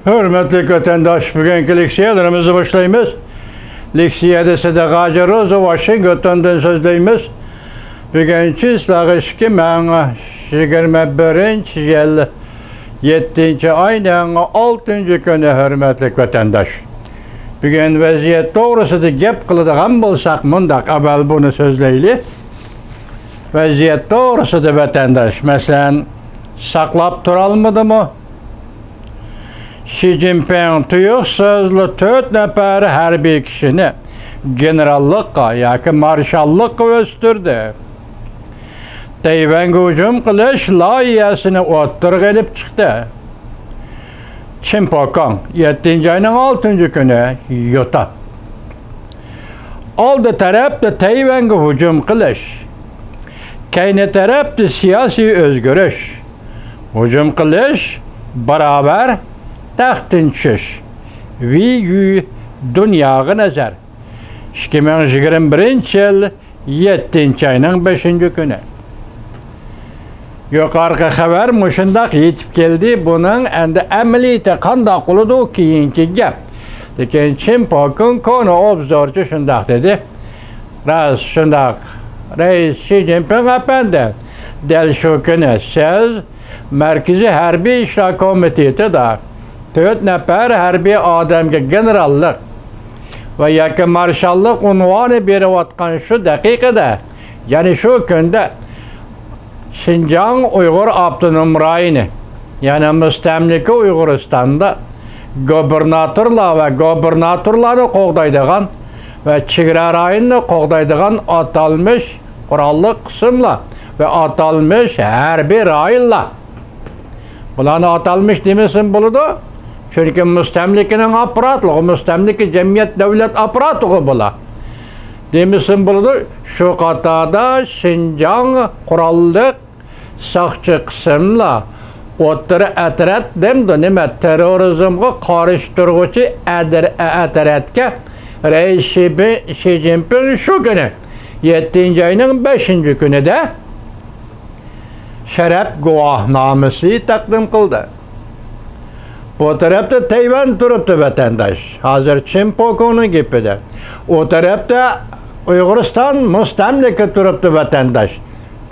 Hürmetli vatandaş, bugünkü leksiyalarımızı başlayımız. Leksiyada Sadaqacı Roza Washington'dan sözleyimiz. Bugünkü slagışki məna 21-ci yıl 7-ci ayın 6-cı günü hürmetli vatandaş. Bugün vaziyet doğrusudur gep kılıdığan bulsak mundaq abel bunu sözleyli. Vaziyet doğrusudur vatandaş. Mesela saklap duralmadı mı? Xi Jinping tuyuq sözlü 4 nəfər hərbi kişini generallıqqa, yoki marşallıqqa östürdü. Tayvanga hücum qilish loyihasini o'ttirib elib chiqdi. Chimpokong 7-ci ayın 6-cı günü yuta. Oldi tarafda Tayvanga hücum qilish, kayni tarafda siyosiy o'zgarish. Hücum qilish barabar taxtın çüş ve dünyaga nazar. 2021 yıl 7-ci ayının 5-ci günü. Yuqarqı xabar muşundaq yetib keldi. Bunun endi əməliyyatı qandaq qılıdı keyinki gap. Lekin Chimpokong konu obzorcu şundaq dedi. Raz şundaq. Reis Xi Jinping efendi, del şu günü siz Merkezi Hərbi İşlər Komiteti da 4 nəfər hərbi adamga generallık ve yakın marşallık unvanı berib atqan şu dəqiqədə, yani şu gündə Şinjan Uyghur Abdunum rayını, yani müstəmliki Uyguristan'da gubernatorlar ve gubernatorları qoğdaydığan ve çigra rayını qoğdaydığan atalmış qurallı kısımla ve atalmış hərbi rayınla. Bularını atalmış demesin buludu. Çünkü müstemlikinin aparatlığı, müstemliki cemiyet devlet aparatlığı bula. Demesin buludu. Şu qatada Şinjan kurallık sakçı kısımla ottırı etirat demdi. Nime terörizmge karıştırgıcı etiratke Reis Xi Jinping şu günü 7-ci ayının 5-ci günü de şeref guvahnamesi takdim kıldı. Bu tarafta Tayvan duruptu vatandaş. Hazır Chimpokong'un gipide. O tarafta Uyguristan müstemliki duruptu vatandaş.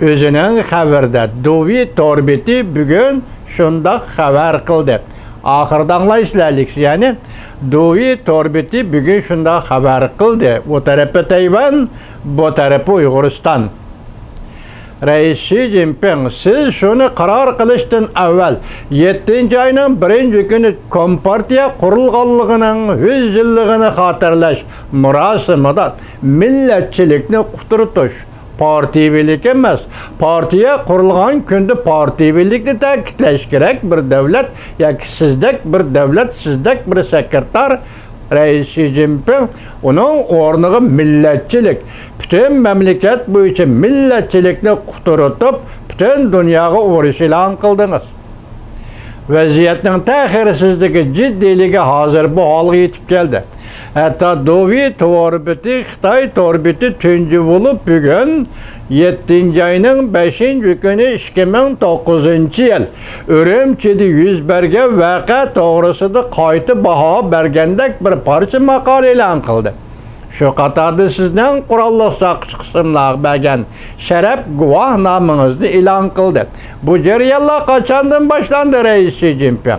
Özünün haberde Duvi Torbeti bugün şundaq haber kıldı. Ahırda anlayışlarlık yani Duvi Torbeti bugün şundaq haber kıldı. O tarafta Tayvan, bu tarafta Uyguristan. Reis Xi Jinping, siz şunu karar kılıştın evvel 7-ci ayının 1-ci günü Kompartiya kurulğanlığının 100 yıllığını hatırlaş murasımıdan milletçilikni kuturtuş. Partivilik emas. Partiye kurulğan günde partivilikni ta'kidlash gerek bir devlet, yoki sizdek bir devlet, sizdek bir sekreter. Reis Xi Jinping onun ornuğu milletçilik. Bütün memleket bu için milletçilikni kuturutup bütün dünyaya uğruş ilan kıldınız. Vaziyetinin təxirsizligi, ciddiligi hazır bu halga yetib geldi. Hatta Duvi Torbeti, Xitay Torbeti tüncü bulup bugün 7-ci ayının 5-ci günü 2009-cu yıl Ürümçide yüz berge vaka doğrusuda qaytı baha bergendek bir parça makale ilan kıldı. Şu qatarda sizden kurallı sakçı kısımlar bergen şeref guvahnamınızı ilan kıldı. Bu ceriyalla kaçandan başlandı Reis Xi Jinping.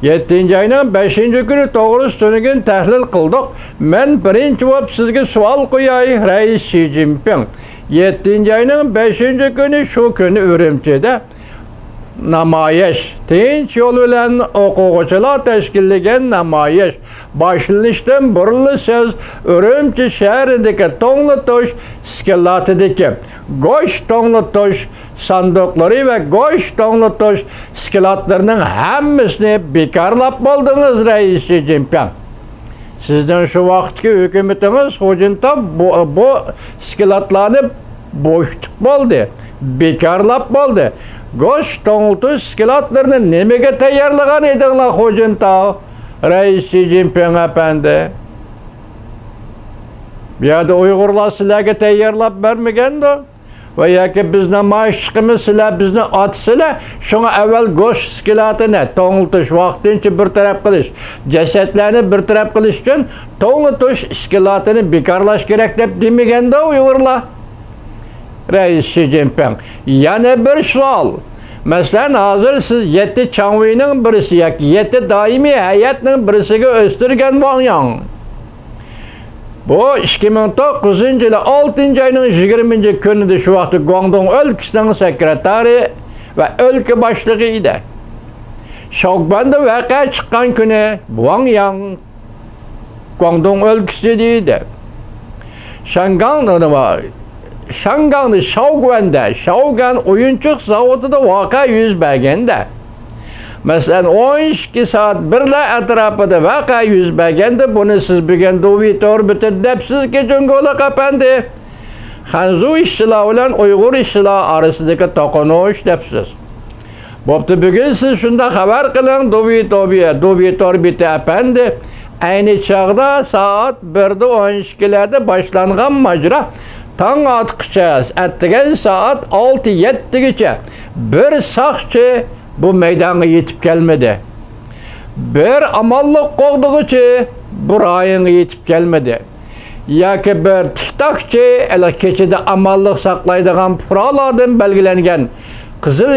7-ci ayının 5-ci günü doğrusunu gün təhlil kıldık. Ben birinci vab sizge sual koyayım Reis Xi Jinping. 7-ci ayının 5-ci günü şu günü Ürümçide namayiş, tinç yolu ile okuğucular teşkilleyen namayiş. Başlanıştan burlu söz Ürümçi şehrindeki Tonlutuş skilatideki Goş Tonlutuş sandıkları ve Goş Tonlutuş skilatlarının hemmisini bekarlap buldunuz Reis Xi Jinping. Sizden şu vaxtki hükümetiniz hocunta bu skilatlarını boştuk buldu, bekarlap buldu. Goş Tonlutuş skilatlarını nemege tayarlagan edinler hocunta Reis Xi Jinping efendi. Bir de Uygurlar sizlerge tayarlap vermegen de ve yaki biz namayışçımız sizler, bizni atısıyla, şuna evvel goş iskilatını toğultuş, vaktince bir taraf kılış, cesetlerini bir taraf kılış için toğultuş iskilatını bikarlaş gerek deyip demegen de Uygurlar. Reis Xi Jinping. Yana bir sual. Mesela hazır siz 7 çanvinin birisi, yaki 7 daimi heyetinin birisiga östürgen bağlayan. Bu 2009 yılı 6. ayının 20. günüdür şu vakti Guangdong ülkesinin sekreteri ve ülke başlığıydı. Şokbanda vaka çıkan günü Wang Yang Guangdong ülkesiydi. Şangang'da Shaoguan oyuncak zavoduda vaka yüz bergende. Mesela 12 saat birle etrafında vaka yüz bergende. Bunu siz bugün dovitor bütün depsiz geçen ola kapandı. Hanzu işçiler ile Uygur işçiler arasındaki tokunuş depsiz. Boptu bugün siz şunda haber kılın dovitor biti efendi. Aynı çağda saat 1'de 12'lerde başlanğan macera tan atqıça ettigen saat 6-7'gece bir sakçı bu meydana yetip gelmedi. Bir amallık qoğduğuçı bu rayına yetip gelmedi. Yaki bir tiktakçı ele keçide amallık saklaydıgan puralardan belgilengen kızıl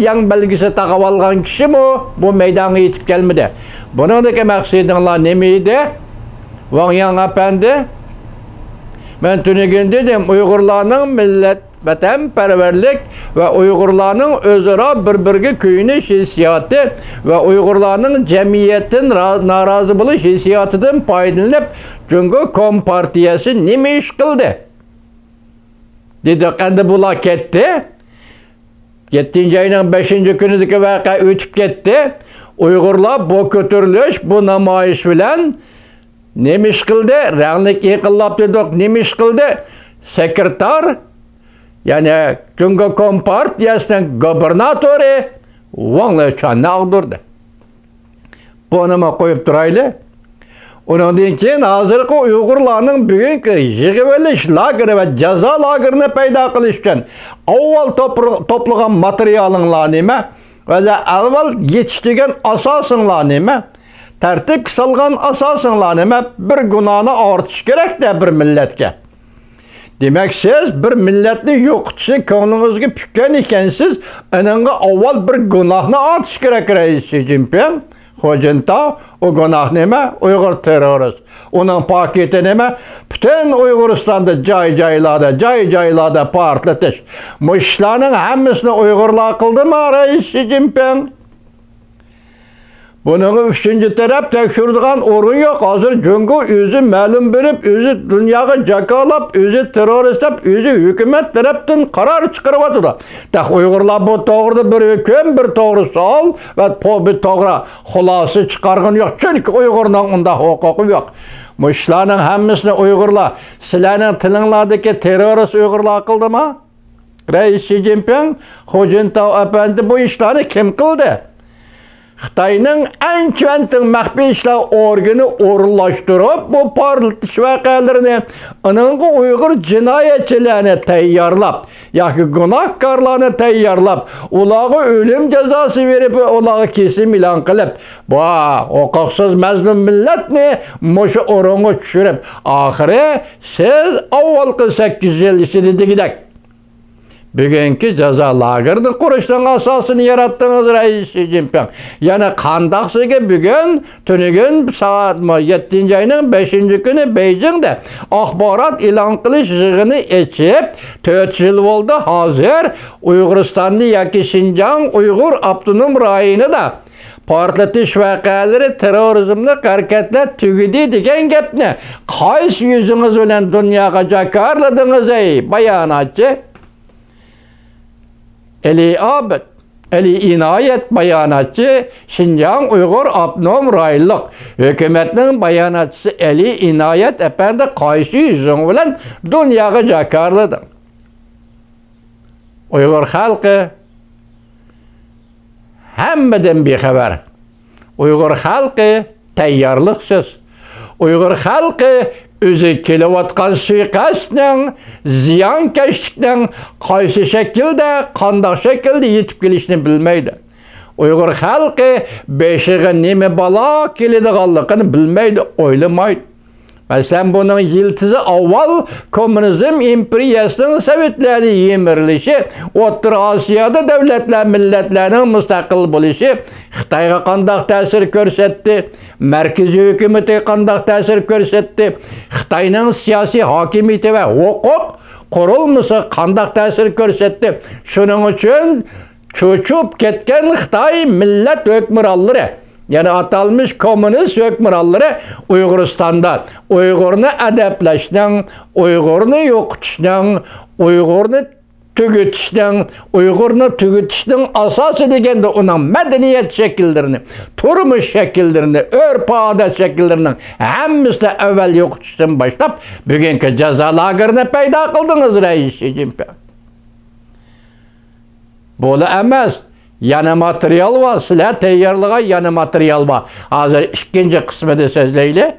yang belgisi takıp algan kişi bu meydana yetip gelmedi. Bunundaki maksidinler nemiydi? Wang Yang efendi, ben tünegün dedim, Uygurlarning millet, vatanperverlik ve Uygurlarning özara bir-biriga kuyunish hissiyatı ve Uygurlarning cemiyetin narazı buluş hissiyatıdan paydalanıp Cumhuriyet Kompartiyasi nima ish qildi? Dedik, endi bular ketdi. 7. ayının 5. günüdeki vaka ötüp ketdi. Uygurlar bu kötürülüş, bu namayış bilen nima ish qildi? Ranglik yıqillab dedik, nima ish qildi? Sekreter, yani Cumhuriyet Kompartiyasining gubernatori Wang Lechanni ag'dirdi. Bunimi qo'yib turayli. Ondan keyin hozirgi Uygurlarning bugungi yig'ilish lageri ve jazo lagerini paydo qilish uchun avval to'plagan materialinglar nima va avval yetishtirgan asosinglar nima? Tertip salgan asosinglar nima? Bir gunohni ortish kerak-da bir millatga. Demek siz bir milletni yo'qotishni ko'nglingizga pukkan ekansiz, ananga avval bir gunohni ortish kerak Reis Xi Jinping. Hojinta o günah nima? Uygur terörist. Onun paketi nima? Bütün Uyguristan'da joy-joylarda partlatish. Bu ishlarning hammasini Uygurlar qildimi Reis Xi Jinping? Bunun üçüncü taraf tekşirdiğin orun yok. Hazır Cungo özü məlum verip, özü dünyaya cakalap, özü teröristlep, özü hükümet taraftan karar çıkarıvatıdır. Tak Uygurlar bu doğruda bir hüküm, bir doğru sual ve bir doğru hulası çıkargın yok. Çünkü Uygur'un onda hukuku yok. Bu işlerin hemmisini Uygurlar, sizlerin tilinlardaki terörist Uygurlar kıldı mı? Reis Xi Jinping, Hu Jintao efendi bu işleri kim kıldı? Xitayning en çentin maxfiy ishlar organi o'rinlashtirib bu portlatish voqealarini anangi Uyg'ur jinoyatchilarini tayyorlab yoki gunohkorlarni tayyorlab ularga o'lim jazosi berib ularga kesim e'lon qilib bu huquqsiz mazlum millatni mushu o'ringa tushirib oxiri siz avvalgi 8 yil ichidagidek bugünkü ceza lagerini kuruştan asasını yarattınız Reis Xi Jinping. Yani kandaqsıga bugün, tünügün saat 7. ayının 5. günü Beijing'de axbarat e'lon qilish yig'ini içip 4 yıl oldu hazır Uyg'uristonda yoki Şinjan Uyg'ur Abdunum rayonida da portlatish voqealari terrorizmni harakatlar tugidi degan gapni qaysi yuzingiz bilan dunyoga jakarladingiz ey bayonotchi? Eli inayet bayanatçı Şinjan Uygur Abdunum Rayonluq hükümetinin bayanatçısı Eli inayet efendi qaysi yüzün bilen dunyoga jakarladı. Uygur halkı hammadan bexabar. Uygur halkı tayyorliqsiz. Uyghur halkı özü kelevatkan suikastning, ziyankeşlikning qaysi şekilde, qandaq şekilde yetip kelishini bilmeydi. Uyghur halkı beşiğe neme bala kelediganligini bilmeydi, oylamaydı. Mesela bunun yıldızı avval komünizm imperiyasının Sovetleri yemirilişi, O'rta Asya'da devletler, milletlerinin müstakil buluşu, Xitayga qandaq ta'sir ko'rsatdi, merkezi hükümeti qandaq ta'sir ko'rsatdi, Xitayning siyasi hakimiyeti ve hukuk kurulması qandaq ta'sir ko'rsatdi. Shuning uchun cho'chib ketgan Xitay millet hükümranlari, yani atalmış komünist hükümranları Uyguristan'da Uygur'unu adaplaşının, Uygur'unu yo'qotishning, Uygur'unu tügütishning, Uygur'unu tügütishning asası degende onun medeniyet şekillerini, turmuş şekillerini, örf-odat şekillerinin hemmisini evvel yo'qotishdan başlap bugünkü ceza lagerini payda kıldınız Reis Xi Jinping. Böyle emas. Yana material var, sizler tayyorlagan yana material var. Hazır ikinci kısmını sözleyle.